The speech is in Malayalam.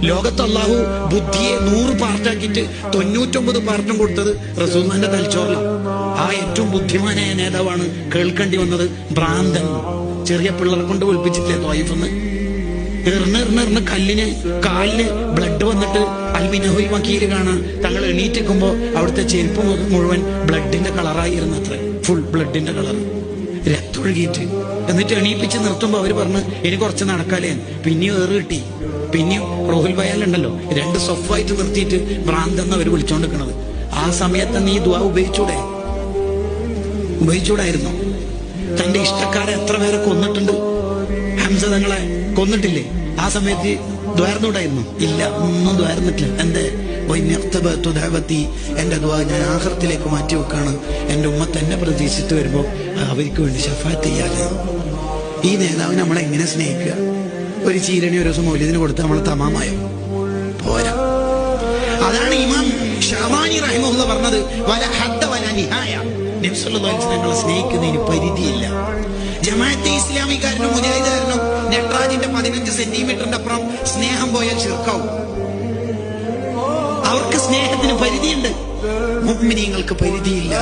ലോകത്ത് അള്ളാഹു ബുദ്ധിയെ 100 പാർട്ടാക്കിയിട്ട് 99 പാർട്ടും കൊടുത്തത് റസൂലുള്ളാഹിന്റെ തലച്ചോറിലാണ്. ആ ഏറ്റവും ബുദ്ധിമാനായ നേതാവാണ് കേൾക്കേണ്ടി വന്നത് ഭ്രാന്തൻ. ചെറിയ പിള്ളേരെ കൊണ്ട് ഒളിപ്പിച്ചിട്ടില്ലേ ത്വായിഫെന്ന്? എറിഞ്ഞെറിഞ്ഞെറിഞ്ഞ് കല്ലിന് കാലിന് ബ്ലഡ് വന്നിട്ട് അൽമിനഹുൽ വക്കീല് കാണാൻ തങ്ങൾ എണീറ്റിക്കുമ്പോ അവിടുത്തെ ചെരുപ്പ് മുഴുവൻ ബ്ലഡിന്റെ കളറായിരുന്നു. അത്ര ഫുൾ ബ്ലഡിന്റെ കളർ, രക്തൊഴുകിയിട്ട്. എന്നിട്ട് എണീപ്പിച്ച് നിർത്തുമ്പോ അവര് പറഞ്ഞ് ഇനി കുറച്ച് നടക്കാലേ. പിന്നെയും ഏറ് കിട്ടി. പിന്നെയും റോഹുൽ ബയാലുണ്ടല്ലോ 2 സൊഫായിട്ട് നിർത്തിയിട്ട് ഭ്രാന്തെന്ന് അവര് വിളിച്ചോണ്ടിരിക്കണത്. ആ സമയത്ത് നീ ദുആ ഉപയോഗിച്ചൂടായിരുന്നു? തന്റെ ഇഷ്ടക്കാരെ എത്ര പേരെ കൊന്നിട്ടുണ്ട്. ഹംസ തങ്ങളെ കൊന്നിട്ടില്ലേ? ആ സമയത്ത് ദ്വാരന്നൂടായിരുന്നു? ഇല്ല, ഒന്നും ദ്വാരന്നിട്ടില്ല. എന്റെ എന്റെ ദ്വാ ഞാൻ ആഖിറത്തിലേക്ക് മാറ്റി വെക്കാണ്. എന്റെ ഉമ്മത്ത് എന്നെ പ്രതീക്ഷിച്ചിട്ട് വരുമ്പോ അവർക്ക് വേണ്ടി ശഫാഅത്ത് ചെയ്യാന്. ഈ നേതാവ് നമ്മളെ എങ്ങനെ സ്നേഹിക്കുക? ഒരു ചീരണി ഒരു ദിവസം മൗലിദിന് കൊടുത്ത് നമ്മളെ തമാമായോ? പോരാ. അതാണ് ഇമാം ഷാബാനി റഹിമഹുല്ലാഹ് പറഞ്ഞത്, വല ഹദ്ദ വല നിഹായ. നബി സല്ലല്ലാഹു അലൈഹി വസല്ലം സ്നേഹിക്കുന്നതിന് പരിധിയില്ല. ജമാഅത്തെ ഇസ്ലാമിക്കാരനും മുജാഹിദുകാരനും നെട്രാജിന്റെ 15 സെന്റിമീറ്ററിന്റെ അപ്പുറം സ്നേഹം പോയാൽ ശിർക്കാവും. അവർക്ക് സ്നേഹത്തിന് പരിധിയുണ്ട്. മുഅ്മിനീങ്ങൾക്ക് പരിധിയില്ല.